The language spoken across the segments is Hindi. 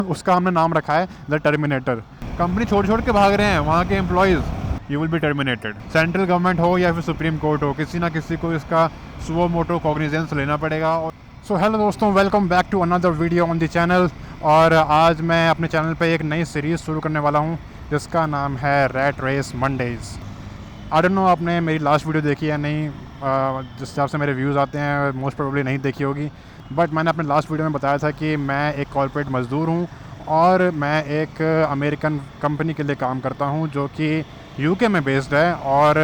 उसका हमने नाम रखा है द टर्मिनेटर। कंपनी छोड़ छोड़ के भाग रहे हैं वहाँ के employees, you will be terminated. Central government हो या फिर सुप्रीम कोर्ट हो, किसी ना किसी को इसका सुओ मोटो कॉग्निजेंस लेना पड़ेगा। सो हेलो दोस्तों, welcome back to another video on the channel. और आज मैं अपने चैनल पे एक नई सीरीज़ शुरू करने वाला हूँ जिसका नाम है rat race Mondays. I don't know आपने मेरी लास्ट वीडियो देखी है नहीं, जिस हिसाब से मेरे व्यूज़ आते हैं मोस्ट प्रोबेबली नहीं देखी होगी। बट मैंने अपने लास्ट वीडियो में बताया था कि मैं एक कॉर्पोरेट मज़दूर हूँ और मैं एक अमेरिकन कंपनी के लिए काम करता हूँ जो कि यूके में बेस्ड है और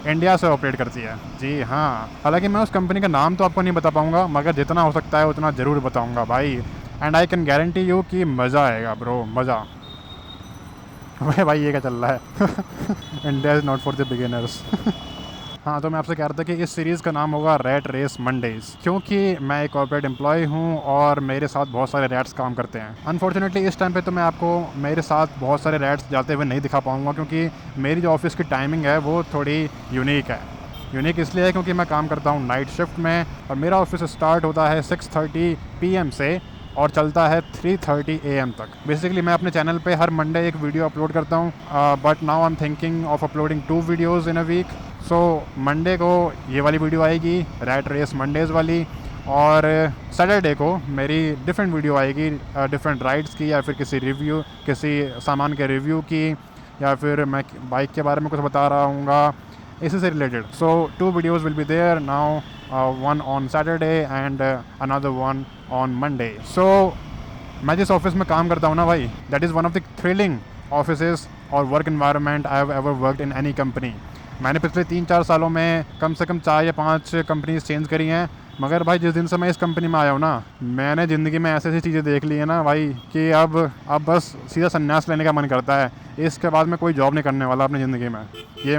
इंडिया से ऑपरेट करती है। जी हाँ, हालांकि मैं उस कंपनी का नाम तो आपको नहीं बता पाऊँगा, मगर जितना हो सकता है उतना ज़रूर बताऊँगा भाई। And I can guarantee you कि मज़ा आएगा ब्रो, मज़ा। भाई ये क्या चल रहा है? India is not for the beginners. हाँ, तो मैं आपसे कह रहा था कि इस सीरीज़ का नाम होगा रैट रेस मंडेज़, क्योंकि मैं एक कॉर्पोरेट एम्प्लॉय हूँ और मेरे साथ बहुत सारे रैट्स काम करते हैं। अनफॉर्चुनेटली इस टाइम पे तो मैं आपको मेरे साथ बहुत सारे रैट्स जाते हुए नहीं दिखा पाऊँगा, क्योंकि मेरी जो ऑफिस की टाइमिंग है वो थोड़ी यूनिक है। यूनिक इसलिए है क्योंकि मैं काम करता हूँ नाइट शिफ्ट में और मेरा ऑफिस स्टार्ट होता है 6:30 PM से और चलता है 3:30 AM तक। बेसिकली मैं अपने चैनल पे हर मंडे एक वीडियो अपलोड करता हूँ, but now I am thinking of uploading 2 videos in a week. So Monday को ये वाली वीडियो आएगी, रैट रेस मंडेज़ वाली, और सैटरडे को मेरी डिफरेंट वीडियो आएगी डिफरेंट राइड्स की, या फिर किसी सामान के रिव्यू की, या फिर मैं बाइक के बारे में कुछ बता रहा हूँ इसी से related. So 2 videos will be there now, one on Saturday and another one on Monday. So मैं जिस ऑफिस में काम करता हूँ ना भाई, that is one of the thrilling offices और work environment I have ever worked in any company. मैंने पिछले 3-4 सालों में कम से कम 4 या 5 कंपनीज चेंज करी हैं, मगर भाई जिस दिन से मैं इस कंपनी में आया हूँ ना, मैंने ज़िंदगी में ऐसी ऐसी चीज़ें देख ली है ना भाई कि अब बस सीधा संन्यास लेने का मन करता है। इसके बाद मैं कोई जॉब नहीं करने वाला अपनी ज़िंदगी में, ये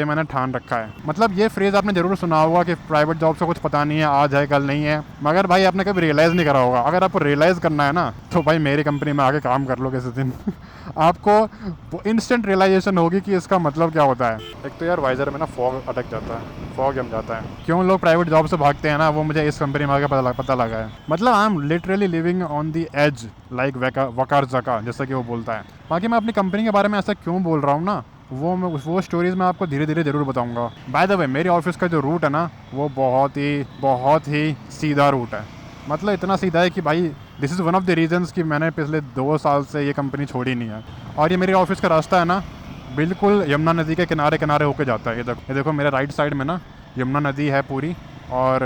मैंने ठान रखा है। मतलब ये फ्रेज़ आपने ज़रूर सुना होगा कि प्राइवेट जॉब से कुछ पता नहीं है, आज है कल नहीं है, मगर भाई आपने कभी रियलाइज़ नहीं करा होगा। अगर आपको रियलाइज़ करना है ना तो भाई मेरी कंपनी में आके काम कर लो किसी दिन। आपको इंस्टेंट रियलाइजेशन होगी कि इसका मतलब क्या होता है। एक तो यार वाइजर में ना फॉग अटक जाता है, फॉग जम जाता है। क्यों लोग प्राइवेट जॉब से भागते हैं ना, वो मुझे इस कंपनी में आके पता लगा है। मतलब I am literally living on the edge like Waqar Zaka, जैसा कि वो बोलता है। बाकी मैं अपनी कंपनी के बारे में ऐसा क्यों बोल रहा हूँ ना, वो स्टोरीज़ मैं आपको धीरे धीरे ज़रूर बताऊँगा। बाय द वे, मेरे ऑफिस का जो रूट है ना वो बहुत ही सीधा रूट है। मतलब इतना सीधा है कि भाई this is one of the reasons कि मैंने पिछले 2 साल से ये कंपनी छोड़ी नहीं है। और ये मेरे ऑफिस का रास्ता है ना, बिल्कुल यमुना नदी के किनारे किनारे होके जाता है। ये देखो मेरे राइट साइड में ना यमुना नदी है पूरी, और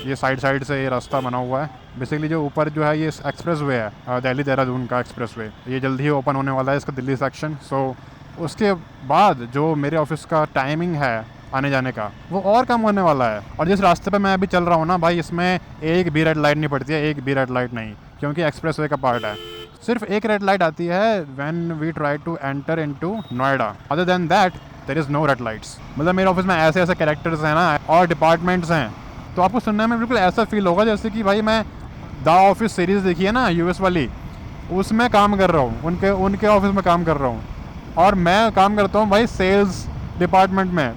ये साइड से ये रास्ता बना हुआ है। बेसिकली जो ऊपर जो है ये एक्सप्रेस वे है, दिल्ली देहरादून का एक्सप्रेस वे, ये जल्दी ही ओपन होने वाला है इसका दिल्ली सेक्शन। सो उसके बाद जो मेरे ऑफिस का टाइमिंग है आने जाने का वो और कम होने वाला है। और जिस रास्ते पे मैं अभी चल रहा हूँ ना भाई, इसमें एक भी रेड लाइट नहीं पड़ती है, एक भी रेड लाइट नहीं, क्योंकि एक्सप्रेस वे का पार्ट है। सिर्फ एक रेड लाइट आती है when we try to enter into Noida. Other than that there is no red lights. मतलब मेरे ऑफिस में ऐसे ऐसे कैरेक्टर्स हैं ना और डिपार्टमेंट्स हैं, तो आपको सुनने में बिल्कुल ऐसा फील होगा जैसे कि भाई मैं द ऑफिस सीरीज़ देखी है ना US वाली, उसमें काम कर रहा हूँ, उनके ऑफिस में काम कर रहा हूँ। और मैं काम करता हूँ भाई सेल्स डिपार्टमेंट में,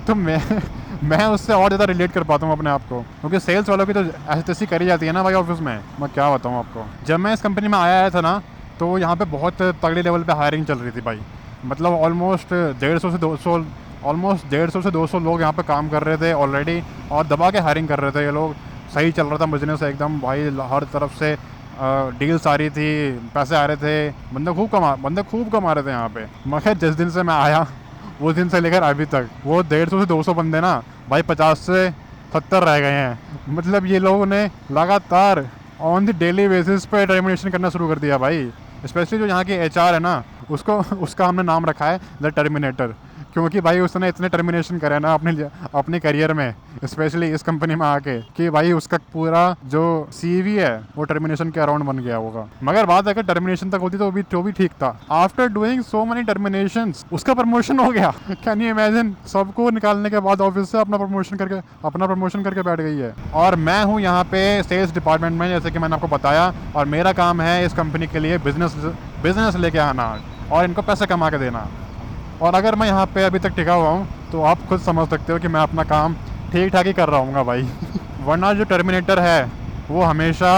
तो मैं उससे और ज़्यादा रिलेट कर पाता हूँ अपने आप को, क्योंकि सेल्स वालों की तो ऐसी तैसी करी जाती है ना भाई ऑफिस में। मैं क्या बताऊँ आपको, जब मैं इस कंपनी में आया था ना तो यहाँ पे बहुत तगड़े लेवल पे हायरिंग चल रही थी भाई। मतलब ऑलमोस्ट 150 से 200 लोग यहाँ पे काम कर रहे थे ऑलरेडी, और दबा के हायरिंग कर रहे थे ये लोग। सही चल रहा था बिजनेस एकदम भाई, हर तरफ से डील्स आ रही थी, पैसे आ रहे थे, बंदे खूब कमा रहे थे यहाँ पे। मगर जिस दिन से मैं आया वो दिन से लेकर अभी तक वो 150 से 200 बंदे ना भाई 50 से 70 रह गए हैं। मतलब ये लोगों ने लगातार ऑन द डेली बेसिस पे टर्मिनेशन करना शुरू कर दिया भाई। स्पेशली जो यहाँ के HR है ना, उसका हमने नाम रखा है द टर्मिनेटर, क्योंकि भाई उसने इतने टर्मिनेशन करे ना अपने करियर में, स्पेशली इस कंपनी में आके, कि भाई उसका पूरा जो CV है वो टर्मिनेशन के अराउंड बन गया होगा। मगर बात अगर टर्मिनेशन तक होती तो भी ठीक था। After doing so many terminations उसका प्रमोशन हो गया। कैन यू इमेजिन, सबको निकालने के बाद ऑफिस से अपना प्रमोशन करके बैठ गई है। और मैं हूँ यहाँ पे सेल्स डिपार्टमेंट में, जैसे कि मैंने आपको बताया, और मेरा काम है इस कंपनी के लिए बिजनेस लेके आना और इनको पैसे कमा के देना। और अगर मैं यहाँ पे अभी तक टिका हुआ हूँ तो आप खुद समझ सकते हो कि मैं अपना काम ठीक ठाक ही कर रहा हूँ भाई। वरना जो टर्मिनेटर है वो हमेशा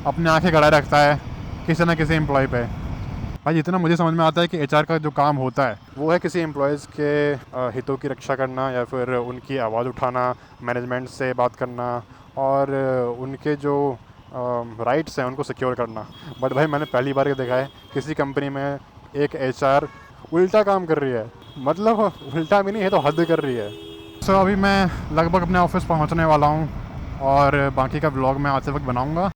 अपने आंखें गड़ाए रखता है किसी ना किसी एम्प्लॉय पे। भाई जितना मुझे समझ में आता है कि एचआर का जो काम होता है वो है किसी एम्प्लॉयज़ के हितों की रक्षा करना या फिर उनकी आवाज़ उठाना, मैनेजमेंट से बात करना और उनके जो राइट्स हैं उनको सिक्योर करना। बट भाई मैंने पहली बार ये देखा है किसी कंपनी में एक एचआर उल्टा काम कर रही है। मतलब उल्टा भी नहीं है तो हद कर रही है। सो अभी मैं लगभग अपने ऑफिस पहुंचने वाला हूं और बाकी का व्लॉग मैं आते वक्त बनाऊंगा।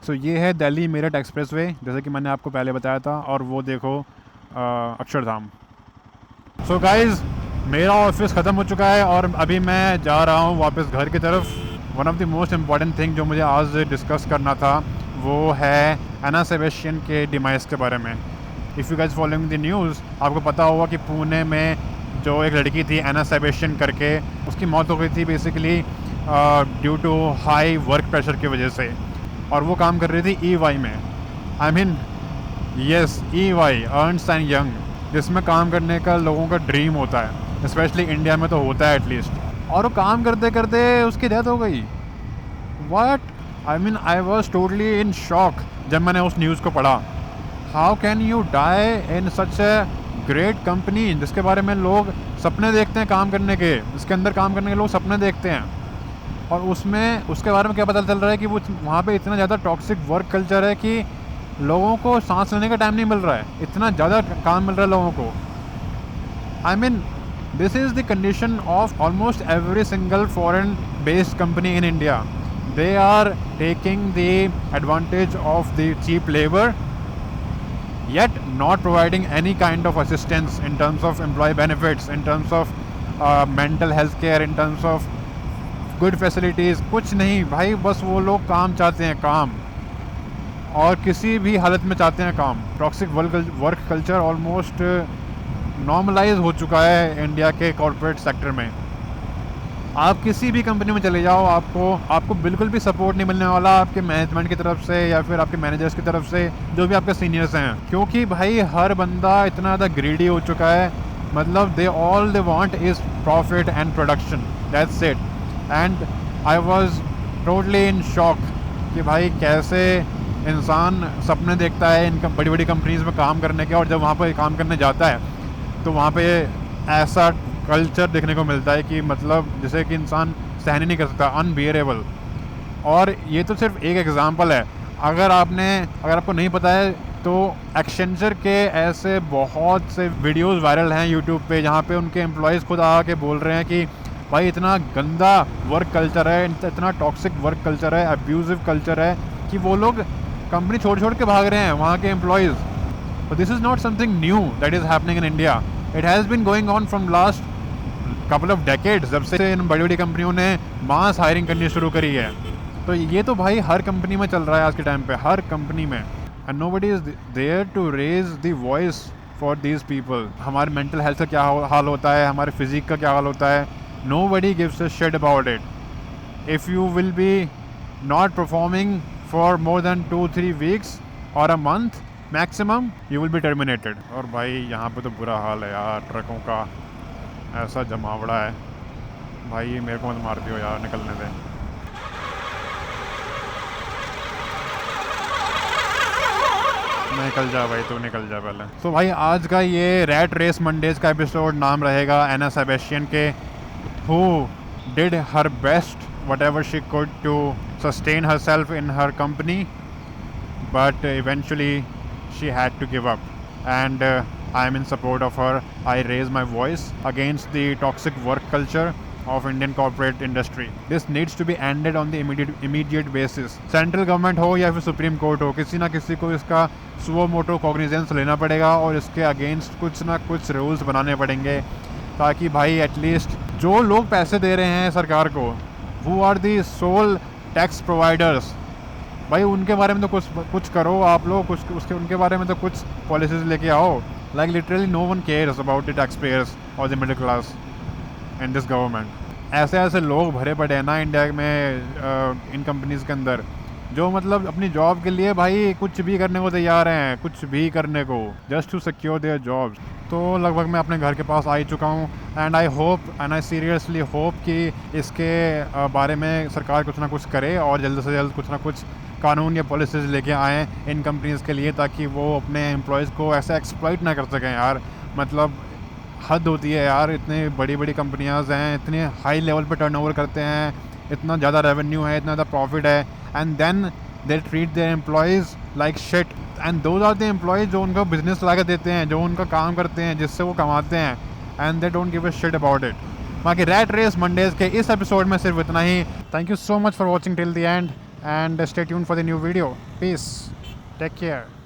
सो ये है दिल्ली मेरठ एक्सप्रेसवे, जैसे कि मैंने आपको पहले बताया था, और वो देखो अक्षरधाम। सो गाइज़ मेरा ऑफिस ख़त्म हो चुका है और अभी मैं जा रहा हूँ वापस घर की तरफ। One of the most important thing जो मुझे आज डिस्कस करना था वो है एना सेबेस्टियन के डिमाइस के बारे में। If you guys following the news, आपको पता होगा कि पुणे में जो एक लड़की थी एना सेबेस्टियन करके, उसकी मौत हो गई थी basically due to high work pressure की वजह से। और वो काम कर रही थी EY में, I mean yes EY, Ernst and young, जिसमें काम करने का लोगों का ड्रीम होता है, स्पेशली इंडिया में तो होता है एटलीस्ट। और वो काम करते करते उसकी डेथ हो गई। What, I mean I was totally in shock जब मैंने उस न्यूज़ को पढ़ा। How can you die in such a great company जिसके बारे में लोग सपने देखते हैं काम करने के, जिसके अंदर काम करने के लोग सपने देखते हैं, और उसमें उसके बारे में क्या पता चल रहा है कि वो वहाँ पे इतना ज़्यादा टॉक्सिक वर्क कल्चर है कि लोगों को सांस लेने का टाइम नहीं मिल रहा है, इतना ज़्यादा काम मिल रहा है लोगों को। I mean this is the condition of almost every single foreign based company in India. They are taking the advantage of the cheap labour yet not providing any kind of assistance in terms of employee benefits, in terms of mental health care, in terms of good facilities, कुछ नहीं भाई। बस वो लोग काम चाहते हैं, काम, और किसी भी हालत में चाहते हैं काम। Toxic work culture almost normalize हो चुका है इंडिया के कॉर्पोरेट सेक्टर में। आप किसी भी कंपनी में चले जाओ, आपको बिल्कुल भी सपोर्ट नहीं मिलने वाला आपके मैनेजमेंट की तरफ से या फिर आपके मैनेजर्स की तरफ से, जो भी आपके सीनियर्स हैं, क्योंकि भाई हर बंदा इतना ज़्यादा ग्रीडी हो चुका है। मतलब they want is profit and production, that's it. And I was totally in shock कि भाई कैसे इंसान सपने देखता है इन बड़ी बड़ी कंपनीज़ में काम करने के, और जब वहाँ पर काम करने जाता है तो वहाँ पे ऐसा कल्चर देखने को मिलता है कि मतलब जिसे कि इंसान सहन ही नहीं कर सकता, अनबियरेबल। और ये तो सिर्फ एक एग्ज़ाम्पल है। अगर आपको नहीं पता है तो एक्सेंचर के ऐसे बहुत से वीडियोस वायरल हैं यूट्यूब पे, जहाँ पे उनके एम्प्लॉयज़ खुद आके बोल रहे हैं कि भाई इतना गंदा वर्क कल्चर है, इतना टॉक्सिक वर्क कल्चर है, अब्यूजिव कल्चर है कि वो लोग कंपनी छोड़ के भाग रहे हैं वहाँ के एम्प्लॉयज़। तो this is not something new that is happening in India. It has been going on from last couple of decades, जब से इन बड़ी बड़ी कंपनियों ने मास हायरिंग करनी शुरू करी है। तो ये तो भाई हर कंपनी में चल रहा है आज के टाइम पे, हर कंपनी में। And nobody is there to raise the voice for these people. हमारे मेंटल हेल्थ का क्या हाल होता है, हमारे फिजिक का क्या हाल होता है, nobody gives a shit about it. If you will be not performing for more than 2-3 weeks or a month maximum, you will be terminated. और भाई यहाँ पे तो बुरा हाल है यार, ट्रकों का ऐसा जमावड़ा है भाई, मेरे को मत मार दियो यार, निकलने दे। निकल जा भाई, तू निकल जा पहले। तो भाई आज का ये रैट रेस मंडेज का एपिसोड नाम रहेगा एना सेबेस्टियन के, who did her best whatever she could to sustain herself in her company, but eventually she had to give up, and I am in support of her. I raise my voice against the toxic work culture of Indian corporate industry. This needs to be ended on the immediate basis. Central government हो या फिर सुप्रीम कोर्ट हो, किसी ना किसी को इसका सुओ मोटो कॉग्निजेंस लेना पड़ेगा और इसके अगेंस्ट कुछ ना कुछ रूल्स बनाने पड़ेंगे, ताकि भाई एटलीस्ट जो लोग पैसे दे रहे हैं सरकार को, who are the sole tax providers, भाई उनके बारे में तो कुछ करो आप लोग, उनके बारे में तो कुछ पॉलिसीज लेके आओ। Like literally no one cares about the tax payers और the middle class in this government. ऐसे लोग भरे पड़े हैं ना इंडिया में इन कंपनीज़ के अंदर जो मतलब अपनी जॉब के लिए भाई कुछ भी करने को तैयार हैं, कुछ भी करने को, just to secure their jobs. तो लगभग मैं अपने घर के पास आ ही चुका हूँ and I hope and I seriously hope कि इसके बारे में सरकार कुछ ना कुछ करे और जल्द से जल्द कुछ ना कुछ कानून या पॉलिसीज़ लेके आएँ इन कंपनीज़ के लिए, ताकि वो अपने एम्प्लॉयज़ को ऐसे एक्सप्लॉइट ना कर सकें यार। मतलब हद होती है यार, इतनी बड़ी बड़ी कंपनियां हैं, इतने हाई लेवल पे टर्नओवर करते हैं, इतना ज़्यादा रेवेन्यू है, इतना ज़्यादा प्रॉफिट है, and then they treat their employees like shit. And those are the employees जो उनको बिजनेस ला के देते हैं, जो उनका काम करते हैं, जिससे वो कमाते हैं, and they don't give a shit about it. बाकी रैट रेस मंडेज़ के इस एपिसोड में सिर्फ इतना ही। Thank you so much for watching till the end stay tuned for the new video. Peace, take care.